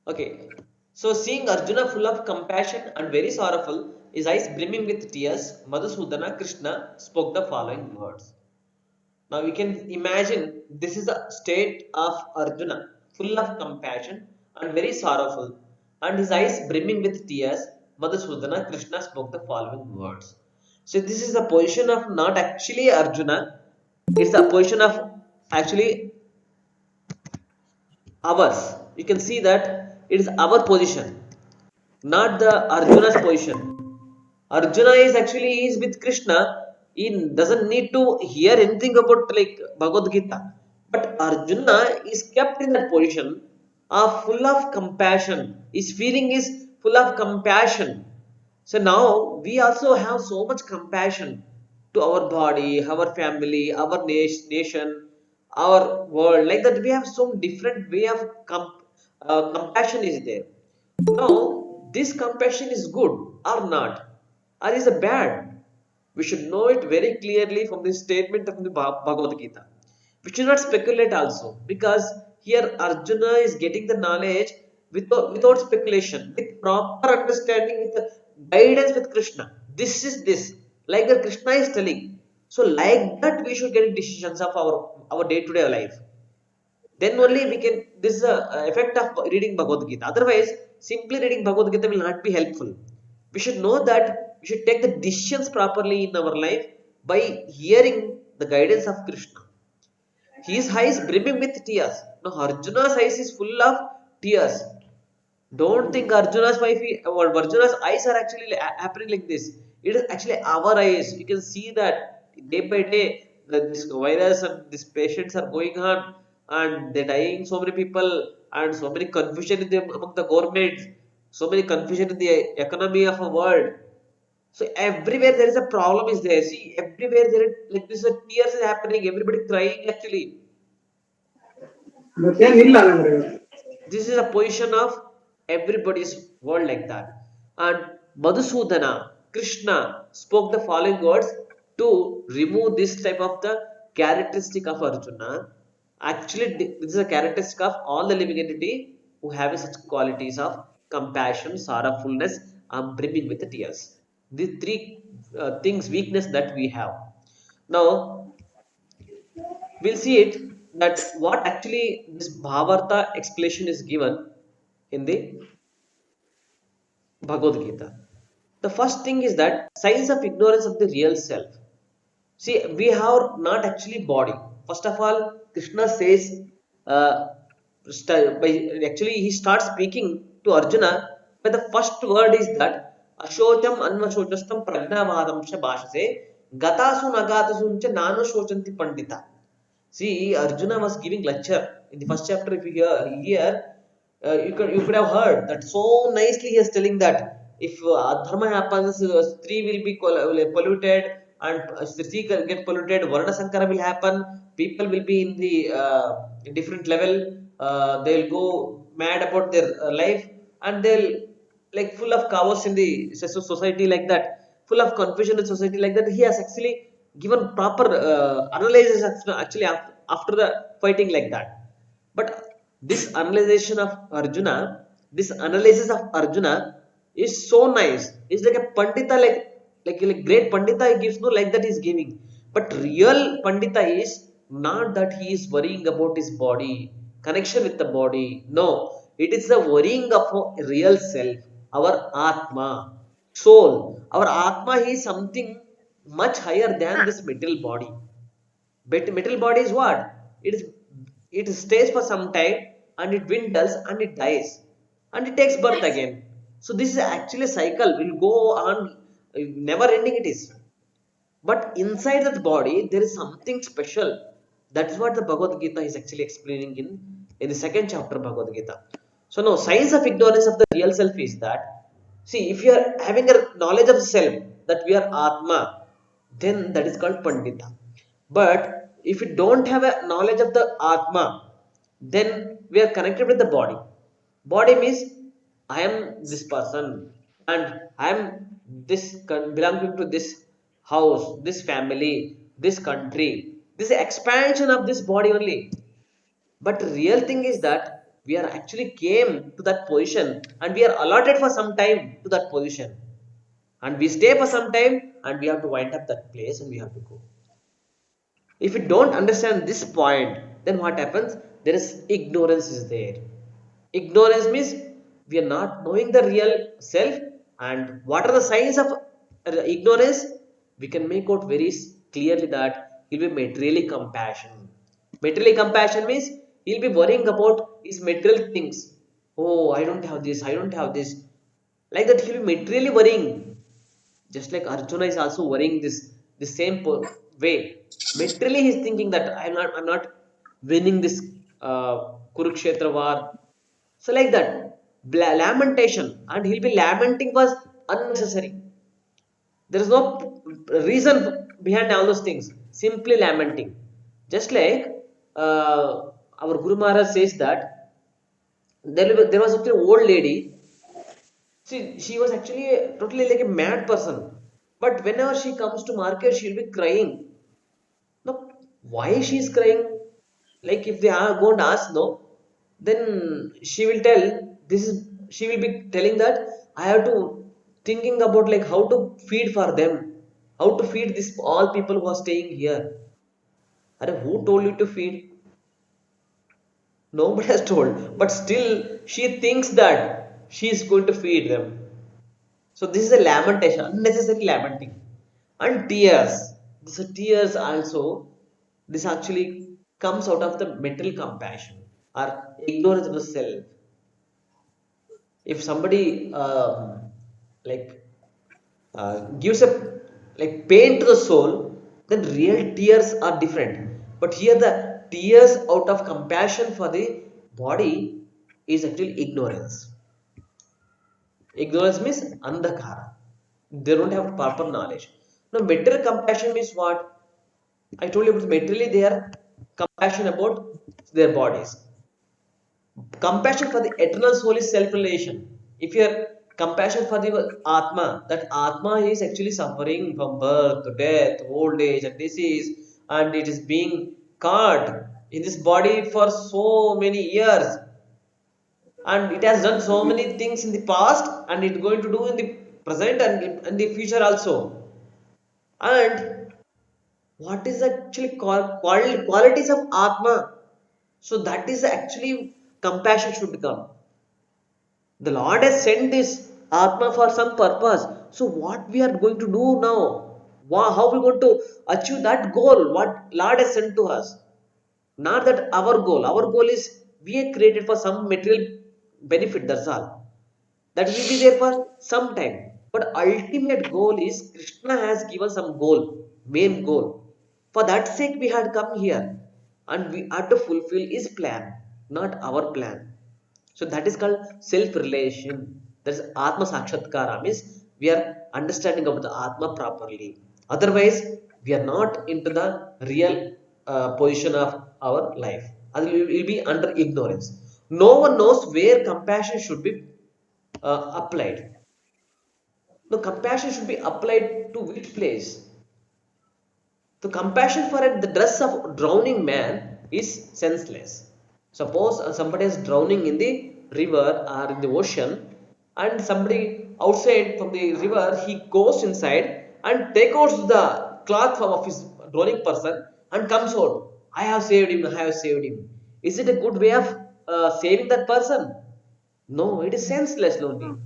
Okay, so seeing Arjuna full of compassion and very sorrowful, his eyes brimming with tears, Madhusudana Krishna spoke the following words. Now we can imagine this is the state of Arjuna, full of compassion and very sorrowful, and his eyes brimming with tears. Madhusudana Krishna spoke the following words. So this is the position of not actually Arjuna, it's the position of actually ours. You can see that it is our position, not the Arjuna's position. Arjuna is actually is with Krishna. He doesn't need to hear anything about like Bhagavad Gita. But Arjuna is kept in that position of full of compassion. His feeling is full of compassion. So now we also have so much compassion to our body, our family, our nation, our world. Like that, we have some different way of compassion is there. Now, this compassion is good or not, or is a bad? We should know it very clearly from the statement of the Bhagavad Gita. We should not speculate also, because here Arjuna is getting the knowledge without speculation, with proper understanding, with the guidance with Krishna. This is this, like that Krishna is telling. So, like that, we should get decisions of our day-to-day life. Then only we can, this is a effect of reading Bhagavad Gita. Otherwise, simply reading Bhagavad Gita will not be helpful. We should know that we should take the decisions properly in our life by hearing the guidance of Krishna. His eyes brimming with tears. Now Arjuna's eyes is full of tears. Don't think Arjuna's wife or Arjuna's eyes are actually happening like this. It is actually our eyes. You can see that day by day this virus and these patients are going on, and they're dying so many people, and so many confusion in the, among the government, so many confusion in the economy of a world. So everywhere there is a problem is there. See, everywhere there is like this, tears is happening. Everybody crying actually. ಮತ್ತೇನ್ ಇಲ್ಲ ನಂಗ್ರಿ ಇವತ್ತು. This is a position of everybody's world like that. And Madhusudana, Krishna spoke the following words to remove this type of the characteristic of Arjuna. Actually, this is a characteristic of all the living entity who have such qualities of compassion, sorrowfulness, and brimming with the tears. These three things, weakness that we have. Now, we'll see it that what actually this Bhavarta explanation is given in the Bhagavad Gita. The first thing is that signs of ignorance of the real self. See, we have not actually body. First of all, Krishna says, uh, actually, he starts speaking to Arjuna, but the first word is that Ashocham Anvashocastam Pragnavadam Bhashase Gatasu Nagatasuncha Nano Shochanti Pandita. See, Arjuna was giving lecture in the first chapter. If you hear, you could have heard that so nicely. He is telling that if dharma happens, Stree will be polluted, and Stree get polluted. Varna Sankara will happen. People will be in the different level. They'll go mad about their life, and they'll like full of chaos in the society like that, full of confusion in society like that. He has actually given proper analysis actually after the fighting like that. But this analysis of Arjuna, this analysis of Arjuna is so nice. It's like a pandita, like great pandita he gives, no, like that he's giving. But real pandita is not that he is worrying about his body, connection with the body. No, it is the worrying of a real self, our Atma, soul. Our Atma is something much higher than this material body. Metal body is what? It stays for some time, and it dwindles and it dies and it takes birth again. So this is actually a cycle. Will go on, never ending it is. But inside that body there is something special. That is what the Bhagavad Gita is actually explaining in the second chapter of Bhagavad Gita. So now science of ignorance of the real self is that, see, if you are having a knowledge of self that we are Atma, then that is called Pandita. But if you don't have a knowledge of the Atma, then we are connected with the body. Body means I am this person, and I am this belonging to this house, this family, this country. This expansion of this body only. But real thing is that We are actually came to that position and we are allotted for some time to that position. And we stay for some time and we have to wind up that place and we have to go. If you don't understand this point, then what happens? There is ignorance is there. Ignorance means we are not knowing the real self. And what are the signs of ignorance? We can make out very clearly that he'll be materially compassion. Materially compassion means he'll be worrying about his material things. Oh, I don't have this, I don't have this. Like that, he'll be materially worrying. Just like Arjuna is also worrying the same way. Literally, he's thinking that I'm not winning this Kurukshetra war. So like that, lamentation, and he'll be lamenting was unnecessary. There is no reason behind all those things. Simply lamenting, just like uh, our Guru Maharaj says that there was an old lady. See, she was actually totally like a mad person. But whenever she comes to market, she'll be crying. No, why she's crying? Like if they are going to ask, no, then she will tell. This is she will be telling that I have to thinking about like how to feed for them, how to feed this all people who are staying here. Are who told you to feed? Nobody has told. But still, she thinks that she is going to feed them. So this is a lamentation, unnecessary lamenting. And tears. This tears also, this actually comes out of the mental compassion or ignorance of the self. If somebody like gives a like pain to the soul, then real tears are different. But here the tears out of compassion for the body is actually ignorance. Ignorance means andhakara. They don't have proper knowledge. Now, material compassion means what? I told you about materially they are compassion about their bodies. Compassion for the eternal soul is self-relation. If you are compassion for the Atma, that Atma is actually suffering from birth, death, old age, and disease, and it is being caught in this body for so many years, and it has done so many things in the past and it's going to do in the present and in the future also. And what is actually qualities of atma? So that is actually compassion should come. The Lord has sent this atma for some purpose. So what we are going to do now? How we going to achieve that goal what Lord has sent to us? Not that our goal. Our goal is we are created for some material benefit. That's all. That will be there for some time. But ultimate goal is Krishna has given some goal, main goal. For that sake, we had come here, and we are to fulfill His plan, not our plan. So that is called self-relation. That's Atma Sakshatkara, means we are understanding about the Atma properly. Otherwise, we are not into the real position of our life. And we will be under ignorance. No one knows where compassion should be applied. The compassion should be applied to which place? The compassion for the dress of drowning man is senseless. Suppose somebody is drowning in the river or in the ocean, and somebody outside from the river he goes inside and takes out the cloth of his drowning person and comes out. I have saved him. I have saved him. Is it a good way of saving that person? No, it is senseless only.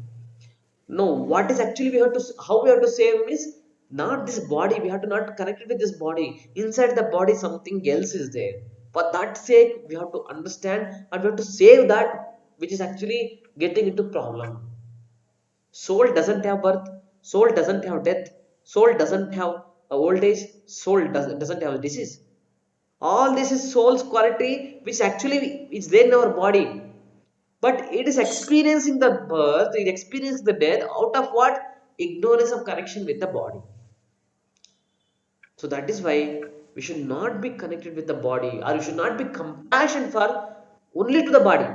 No, what is actually we have to how we have to save is not this body. We have to not connect it with this body. Inside the body, something else is there. For that sake, we have to understand and we have to save that which is actually getting into problem. Soul doesn't have birth. Soul doesn't have death. Soul doesn't have old age. Soul doesn't have disease. All this is soul's quality, which actually is there in our body. But it is experiencing the birth, it experiences the death out of what? Ignorance of connection with the body. So that is why we should not be connected with the body, or we should not be compassion for only to the body.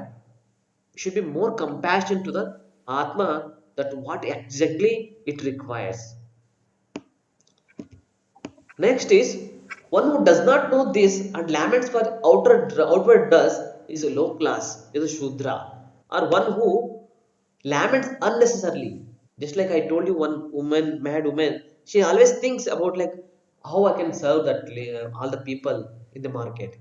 We should be more compassion to the Atma, that what exactly it requires. Next is one who does not know this and laments for outward does is a low class, is a Shudra, or one who laments unnecessarily. Just like I told you, one woman, mad woman, she always thinks about like how I can serve that all the people in the market.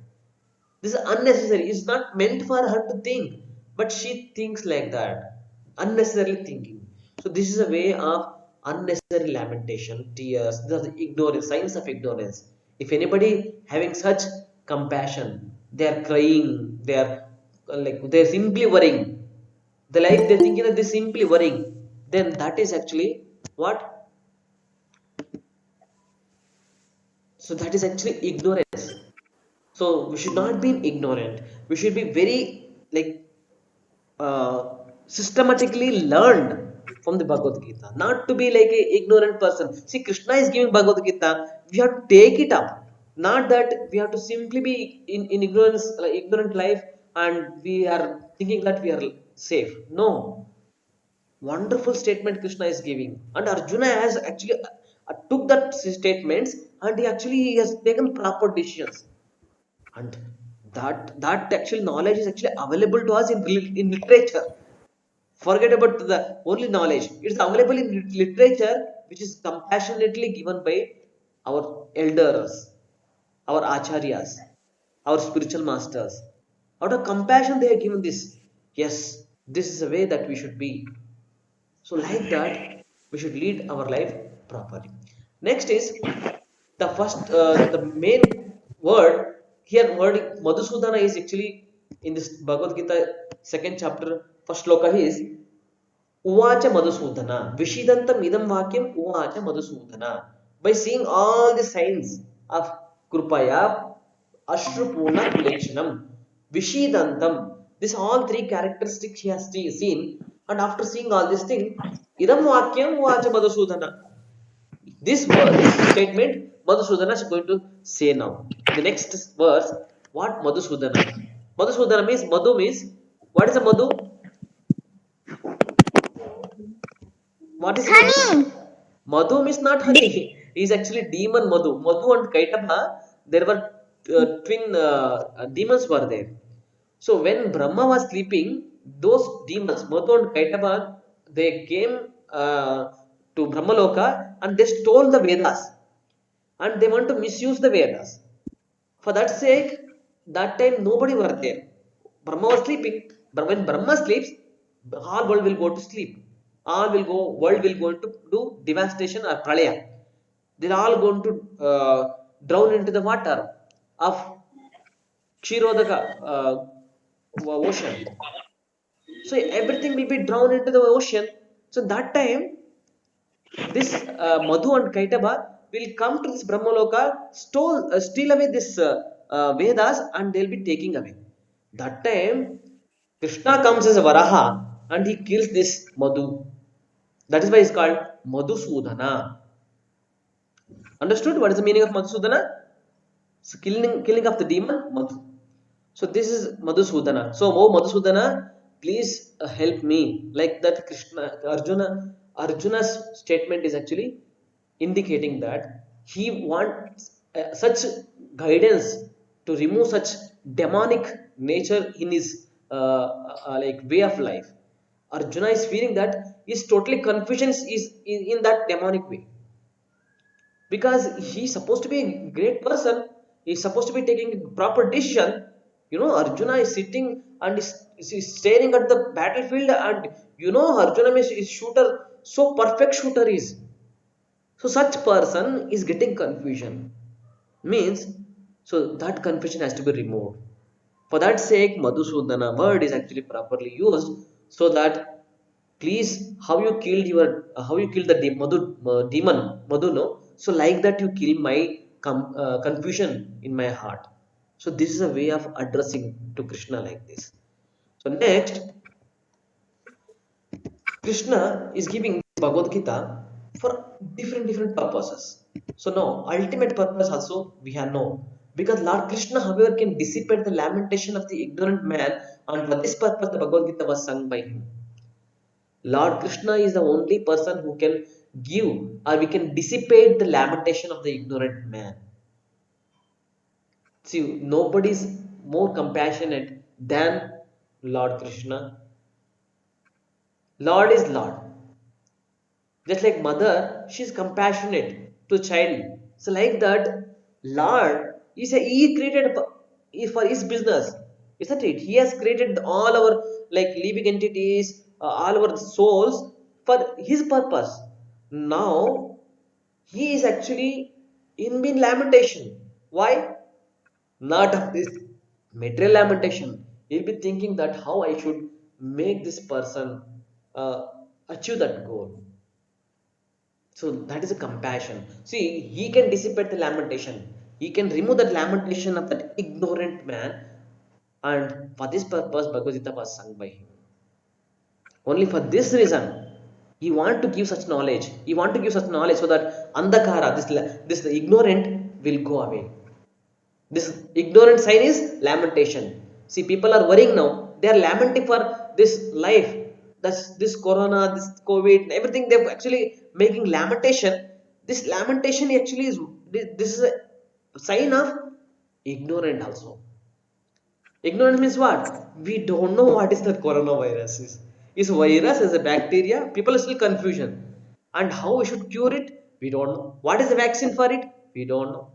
This is unnecessary. It's not meant for her to think, but she thinks like that, unnecessarily thinking. So this is a way of unnecessary lamentation, tears, the ignorance, signs of ignorance. If anybody having such compassion, they are crying, they are like they're simply worrying. They're thinking that they're simply worrying. Then that is actually what? So that is actually ignorance. So we should not be ignorant. We should be very like systematically learned from the Bhagavad Gita, not to be like a ignorant person. See, Krishna is giving Bhagavad Gita. We have to take it up. Not that we have to simply be in ignorance, ignorant life, and we are thinking that we are safe. No, wonderful statement Krishna is giving, and Arjuna has actually took that statements, and he has taken proper decisions, and that actual knowledge is actually available to us in literature. Forget about the only knowledge, it's available in literature, which is compassionately given by our elders, our acharyas, our spiritual masters. Out of compassion they have given this. Yes, this is the way that we should be. So like that we should lead our life properly. Next is the main word here. Word Madhusudana is actually in this Bhagavad Gita second chapter first shloka is Uvacha Madhusudana Vishidantam idam vakyam Uvacha Madhusudana. By seeing all the signs of Krupaya Ashrupurna Kulekshanam Vishidantam, this all three characteristics he has seen, and after seeing all this thing, idam vakyam Uvacha Madhusudana, this statement Madhusudana is going to say now. The next verse, what Madhusudana? Madhusudana means, Madhu means, what is a Madhu? What is Honey. Madhu means not honey. He is actually demon Madhu. Madhu and Kaitaba, there were twin demons were there. So when Brahma was sleeping, those demons, Madhu and Kaitaba, they came to Brahmaloka and they stole the Vedas, and they want to misuse the Vedas. For that sake, that time nobody were there. Brahma was sleeping. But when Brahma sleeps, the whole world will go to sleep. World will go to do devastation or pralaya. They're all going to drown into the water of Kshirodaka ocean. So everything will be drowned into the ocean. So that time, this Madhu and Kaitaba will come to this Brahmaloka, steal away this Vedas, and they'll be taking away. That time, Krishna comes as a Varaha and he kills this Madhu. That is why it's called Madhusudana. Understood what is the meaning of Madhusudana? So killing of the demon, Madhu. So this is Madhusudana. So, oh Madhusudana, please help me. Like that, Arjuna's statement is actually indicating that he wants such guidance to remove such demonic nature in his like way of life. Arjuna is feeling that his totally confusion is in that demonic way, because he's supposed to be a great person. He's supposed to be taking proper decision. Arjuna is sitting and is staring at the battlefield, and Arjuna is shooter, so perfect shooter is. So such person is getting confusion, means, so that confusion has to be removed. For that sake, Madhusudana word is actually properly used, so that please, how you killed the demon Madhu, no? So like that you kill my confusion in my heart. So this is a way of addressing to Krishna like this. So next, Krishna is giving Bhagavad Gita for different purposes. So now ultimate purpose also we have no, because Lord Krishna however can dissipate the lamentation of the ignorant man, and for this purpose the Bhagavad Gita was sung by him. Lord Krishna is the only person who can give, or we can dissipate the lamentation of the ignorant man. See, nobody is more compassionate than Lord Krishna. Lord is Lord. Just like mother, she's compassionate to child. So like that, Lord he created for his business, isn't it? He has created all our like living entities, all our souls for his purpose. Now he is actually in lamentation. Why? Not of this material lamentation. He'll be thinking that how I should make this person uh, achieve that goal. So that is a compassion. See, he can dissipate the lamentation. He can remove that lamentation of that ignorant man. And for this purpose, Bhagavad Gita was sung by him. Only for this reason, he want to give such knowledge. He want to give such knowledge so that andhakara, this ignorant, will go away. This ignorant sign is lamentation. See, people are worrying now. They are lamenting for this life. That's this corona, this COVID, everything. They're actually making lamentation. This lamentation actually is this is a sign of ignorant also. Ignorant means what? We don't know what is the coronavirus is. Is virus is a bacteria? People are still confusion. And how we should cure it? We don't know. What is the vaccine for it? We don't know.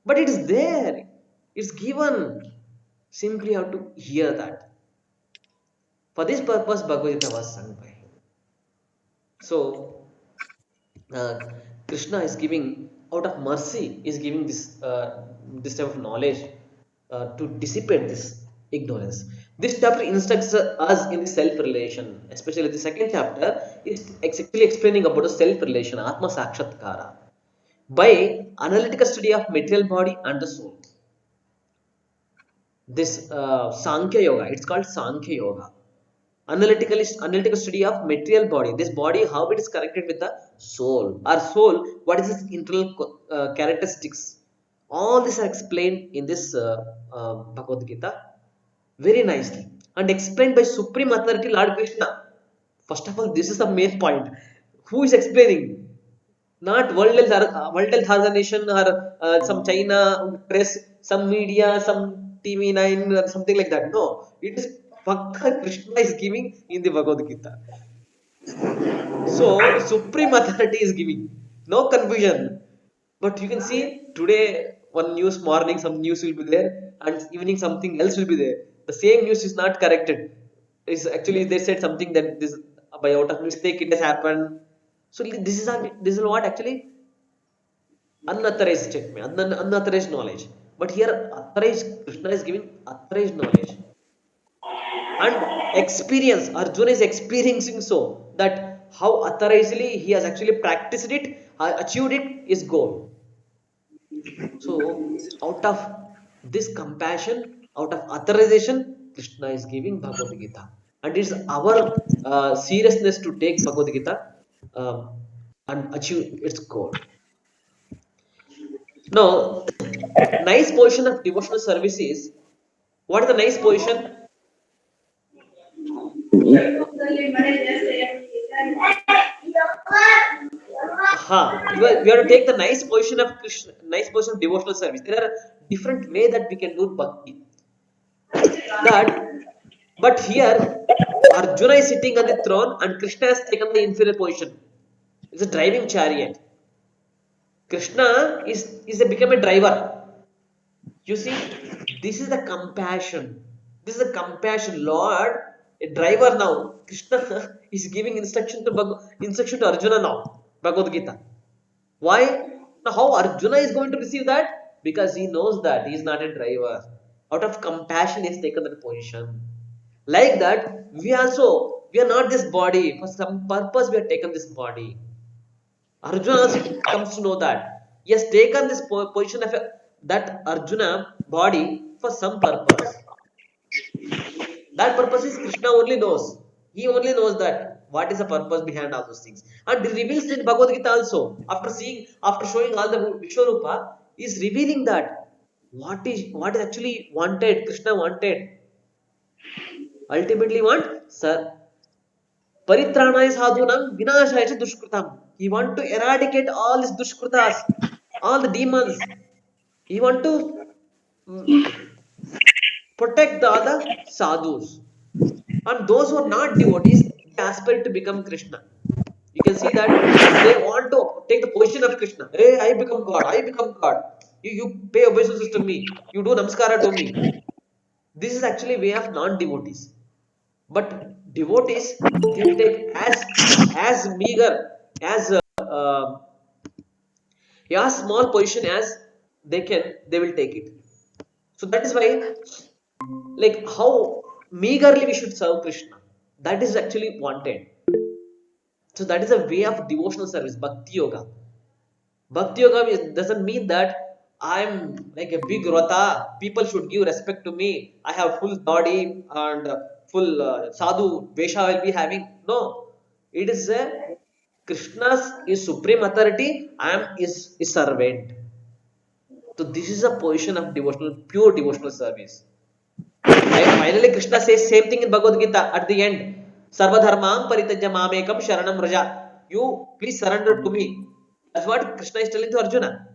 But it is there. It's given. Simply have to hear that. For this purpose, Bhagavad Gita was sung by him. So uh, Krishna is giving out of mercy is giving this type of knowledge to dissipate this ignorance. This chapter instructs us in the self relation, especially the second chapter is actually explaining about the self relation, Atma Sakshatkara, by analytical study of material body and the soul. This Sankhya Yoga, it's called Sankhya Yoga. Analytical study of material body. This body, how it is connected with the soul. Our soul, what is its internal characteristics? All these are explained in this Bhagavad Gita very nicely and explained by Supreme Authority Lord Krishna. First of all, this is the main point. Who is explaining? Not World Health Organization or some China press, some media, some TV9 or something like that. No, it is Pakka Krishna is giving in the Bhagavad Gita. So supreme authority is giving. No confusion. But you can see today one news morning some news will be there and evening something else will be there. The same news is not corrected. Is actually they said something that this by out of mistake it has happened. So this is what actually unauthorized statement, unauthorized knowledge. But here authorized Krishna is giving authorized knowledge and experience. Arjuna is experiencing so that how authorizedly he has actually practiced it, achieved it is goal. So out of this compassion, out of authorization, Krishna is giving Bhagavad Gita, and it's our seriousness to take Bhagavad Gita um, and achieve its goal. Now nice position of devotional service is, what is the nice position? We have to take the nice position of Krishna, nice position of devotional service. There are different way that we can do bhakti. That, but here Arjuna is sitting on the throne and Krishna has taken the inferior position. It's a driving chariot. Krishna is become a driver. You see, this is the compassion. This is the compassion. Lord, a driver now. Krishna is giving instruction to Arjuna now. Bhagavad Gita. Why? Now, how Arjuna is going to receive that? Because he knows that he is not a driver. Out of compassion, he has taken that position. Like that, we are not this body. For some purpose, we have taken this body. Arjuna also comes to know that he has taken this position of that Arjuna body for some purpose. That purpose is Krishna only knows. He only knows that what is the purpose behind all those things. And he reveals in Bhagavad Gita also. After showing all the Vishwarupa, is revealing that what is actually wanted, Krishna wanted. Ultimately want, sir. Paritranaya sadhunam vinashaya cha dushkritam. He want to eradicate all these dushkritas, all the demons. He want to protect the other sadhus. And those who are not devotees, they aspire to become Krishna. You can see that they want to take the position of Krishna. Hey, I become God. I become God. You pay obeisance to me. You do namaskara to me. This is actually way of non-devotees. But devotees, they will take as meager, as small position as they can. They will take it. So that is why, like, how meagerly we should serve Krishna. That is actually wanted. So that is a way of devotional service, bhakti yoga. Bhakti yoga doesn't mean that I'm like a big rata. People should give respect to me. I have full body and full sadhu vesha will be having. No, it is a Krishna's is supreme authority. I am his servant. So this is a position of devotional, pure devotional service. Finally, Krishna says same thing in Bhagavad Gita at the end. Sarvadharmam paritajya mamekam sharanam raja. You please surrender to me. That's what Krishna is telling to Arjuna.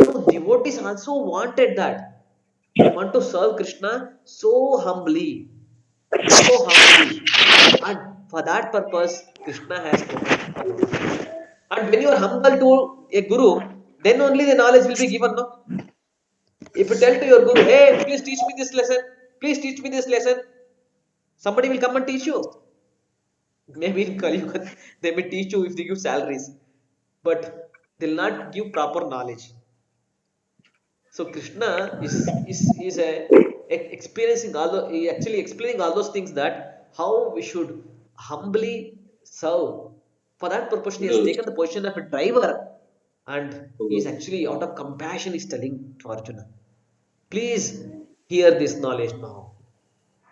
So devotees also wanted that. They want to serve Krishna so humbly. So humbly. And for that purpose, Krishna has spoken Bhagavad Gita. And when you are humble to a guru, then only the knowledge will be given. No? If you tell to your guru, hey, please teach me this lesson, please teach me this lesson, somebody will come and teach you. Maybe in Kali Yuga, they may teach you if they give salaries, but they'll not give proper knowledge. So Krishna is experiencing all actually explaining all those things, that how we should humbly serve. For that purpose, he has taken the position of a driver, and he is actually out of compassion is telling to Arjuna, please hear this knowledge now.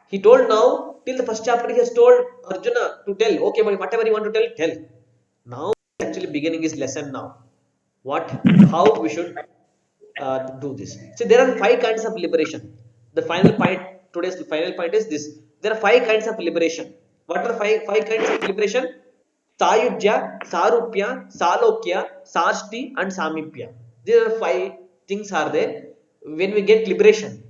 He told now, till the first chapter, he has told Arjuna to tell, okay, whatever you want to tell, tell. Now, actually beginning his lesson now. How we should do this. So there are 5 kinds of liberation. The final point, today's final point is this. There are 5 kinds of liberation. What are five kinds of liberation? Sayujya, Sarupya, Salokya, Sarsti and Samipya. These are 5 things are there. When we get liberation,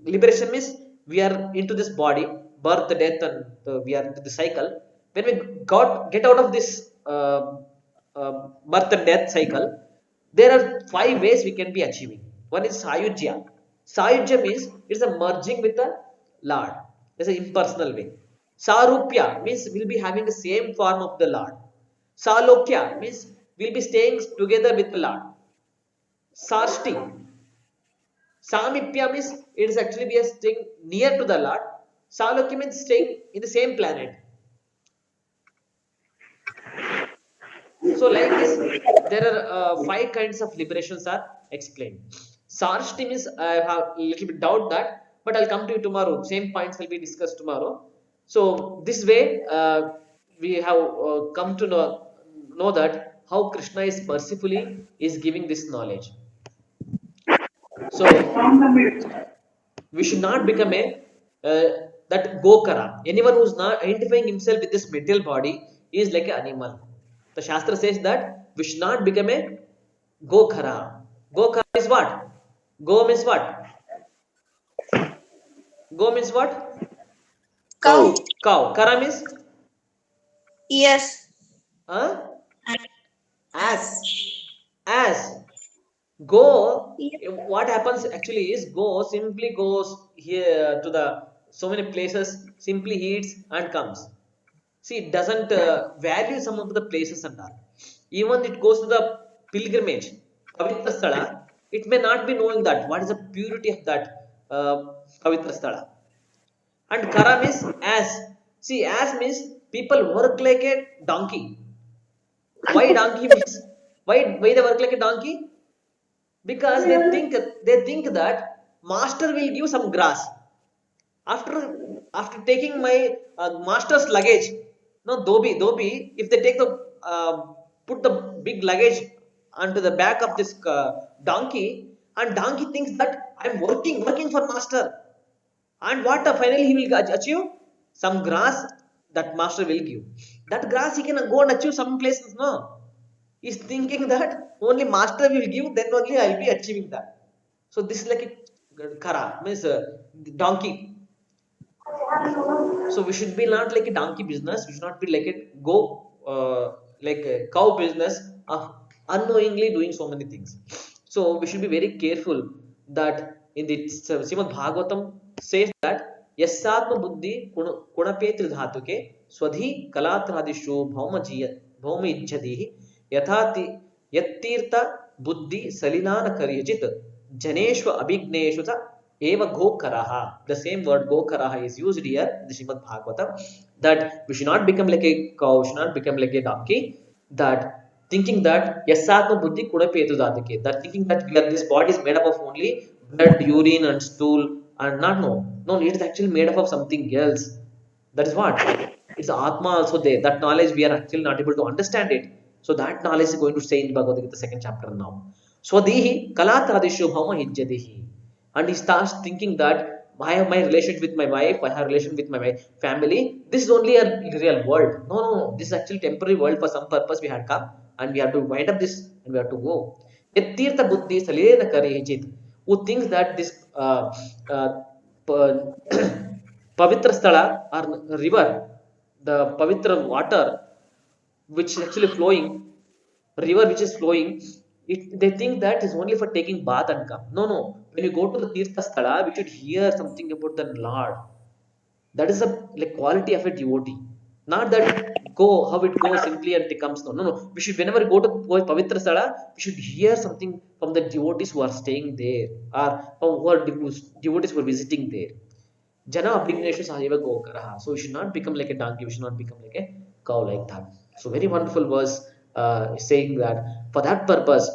liberation means we are into this body, birth, death, and we are into the cycle. When we get out of this birth and death cycle, there are 5 ways we can be achieving. One is Sayujya. Sayujya means it's a merging with the Lord. It's an impersonal way. Sarupya means we'll be having the same form of the Lord. Salokya means we'll be staying together with the Lord. Sarsti. Samipya means it is actually we are staying near to the Lord. Salokya means staying in the same planet. So like this, there are 5 kinds of liberations are explained. Sarsti means I have a little bit doubt that, but I'll come to you tomorrow. Same points will be discussed tomorrow. So this way, we have come to know that how Krishna is mercifully is giving this knowledge. So we should not become a that Gokara. Anyone who's not identifying himself with this material body is like an animal. The Shastra says that we should not become a Gokara. Gokara is what? Go means what? Go means what? Cow. Cow. Kara means? Yes. Huh? Ass. Ass. Ass. Go, Yep. what happens actually is go simply goes here to the so many places, simply eats and comes. See, it doesn't value some of the places and all. Even it goes to the pilgrimage, Pavitra Sthala, it may not be knowing that what is the purity of that Pavitra Sthala. And Kara means ass. See, ass means people work like a donkey. Why donkey means? Why they work like a donkey? Because they think that master will give some grass after taking my master's luggage. No, dobi if they take the uh, put the big luggage onto the back of this donkey, and donkey thinks that I'm working for master, and what finally he will achieve some grass that master will give. That grass he can go and achieve some places. No, he's thinking that only master will give, then only I'll be achieving that. So this is like a kara means donkey. So we should be not like a donkey business. We should not be like a like a cow business of unknowingly doing so many things. So we should be very careful that in the Srimad Bhagavatam says that yasatma buddhi kunapetri dhatuke swadhi kalatradishu bhauma ijjadihi yathati yattirtha buddhi salinana karyajit janeshva abhigneshu eva gokaraha. The same word gokaraha is used here in the Srimad Bhagavatam, that we should not become like a cow, we should not become like a donkey, that thinking that yasatma buddhi kudapetu dadake, that thinking that this body is made up of only blood, urine and stool and not no, it is actually made up of something else. That is what? It's Atma also there. That knowledge we are actually not able to understand it. So that knowledge is going to stay in Bhagavad Gita second chapter now. Swadihi kalatradishu bhauma hijjadihi. And he starts thinking that I have my relationship with my wife, I have relation with my family. This is only a real world. No. This is actually temporary world. For some purpose we had come and we have to wind up this and we have to go. Yattirtha buddhi salena karejit. Who thinks that this Pavitra Sthala or river, the Pavitra water which is actually flowing, river which is flowing, they think that is only for taking bath and come. No. When you go to the Tirtha Sthala, we should hear something about the Lord. That is a like quality of a devotee. Not that go how it goes simply and it comes. No. We should whenever we go to Pavitra Sthala, we should hear something from the devotees who are staying there or from who are devotees who are visiting there. Jana Abhigneshu Saheva Gokaraha. So we should not become like a donkey, we should not become like a cow like that. So very wonderful verse saying that for that purpose,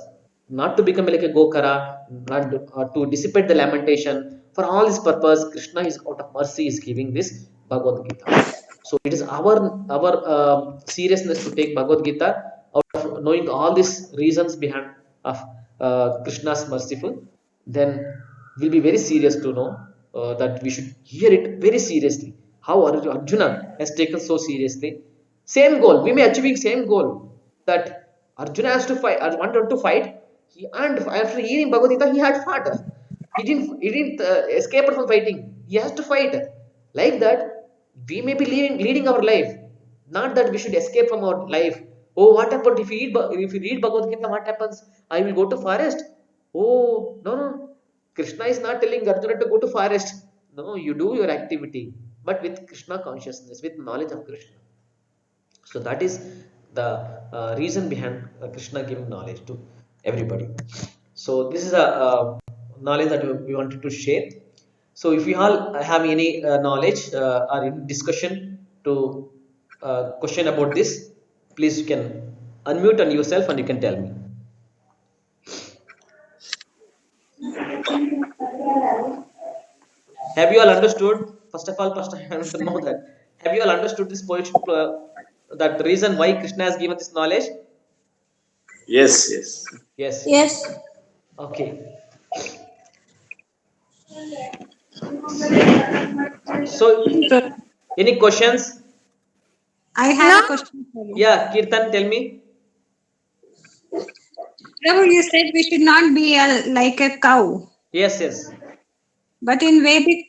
not to become like a Gokara, not to dissipate the lamentation. For all this purpose, Krishna is out of mercy is giving this Bhagavad Gita. So it is our seriousness to take Bhagavad Gita out of knowing all these reasons behind of Krishna's merciful. Then we'll be very serious to know that we should hear it very seriously. How Arjuna has taken so seriously. Same goal. We may achieving same goal that Arjuna has to fight. Wanted to fight. And after hearing Bhagavad Gita, he had fought. He didn't escape from fighting. He has to fight. Like that, we may be leading our life. Not that we should escape from our life. Oh, what happened if you read Bhagavad Gita? What happens? I will go to forest. Oh, no. Krishna is not telling Arjuna to go to forest. No, you do your activity, but with Krishna consciousness, with knowledge of Krishna. So that is the reason behind Krishna giving knowledge to everybody. So this is a knowledge that we wanted to share. So if you all have any knowledge or any discussion to question about this, please you can unmute on yourself and you can tell me. Have you all understood? First of all, first I want to know that. Have you all understood this poetry? That reason why Krishna has given this knowledge? Yes. Yes. Yes. Okay. So, any questions? I have a question for you. Yeah, Kirtan, tell me. Prabhu, you said we should not be like a cow. Yes. But in Vedic,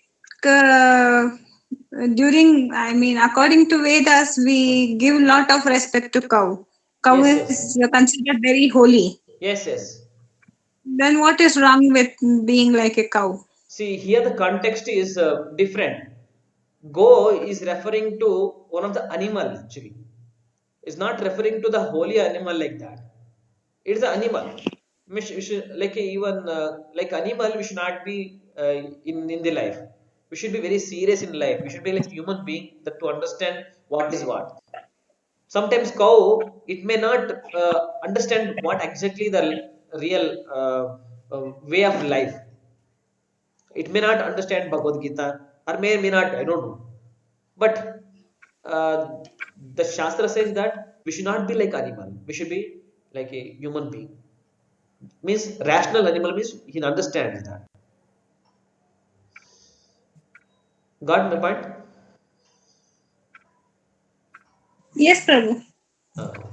according to Vedas, we give lot of respect to cow. Cow Yes. is considered very holy. Yes. Then what is wrong with being like a cow? See, here the context is different. Go is referring to one of the animal actually. It's not referring to the holy animal like that. It's an animal. We should, like even like animal, we should not be in the life. We should be very serious in life. We should be like human being that to understand what is what. Sometimes cow it may not understand what exactly the real way of life. It may not understand Bhagavad Gita or may not, I don't know. But the Shastra says that we should not be like animal. We should be like a human being. Means rational animal means he understands that. Got my point? Yes, Prabhu. Okay.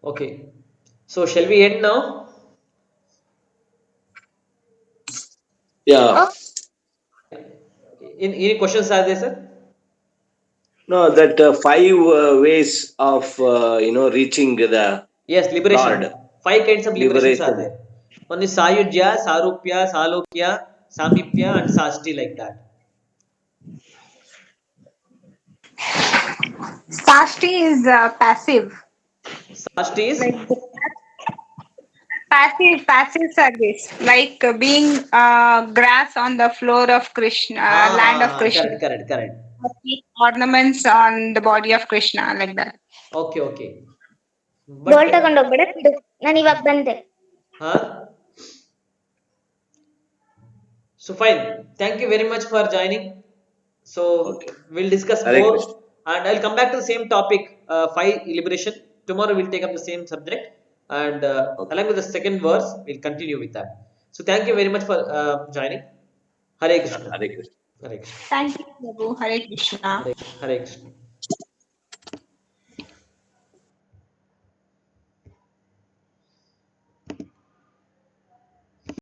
Okay. So shall we end now? Yeah. In any questions are there, sir? No, that five ways of reaching the Yes, liberation. Lord. 5 kinds of liberations are Liberation. there. One is Sayujya, Sarupya, Salokya, Samipya, and Sasti, like that. Sasti is passive. Sasti is Like passive service, like being grass on the floor of Krishna, land of Krishna, correct, correct, correct. ornaments on the body of Krishna, like that. Okay, okay. Bowl But ತಗೊಂಡು ಹೋಗ್ಬೇಡ ಬಿಡು ನಾನು ಇವಾಗ ಬಂದೆ huh? So fine. Thank you very much for joining. So Okay. we'll discuss Hare more, Krishna. and I'll come back to the same topic. Five liberation. Tomorrow we'll take up the same subject, and Okay. along with the second verse, we'll continue with that. So thank you very much for joining. Hare Krishna. Hare Krishna. Hare Krishna. Thank you, Prabhu. Hare Krishna. Hare Krishna.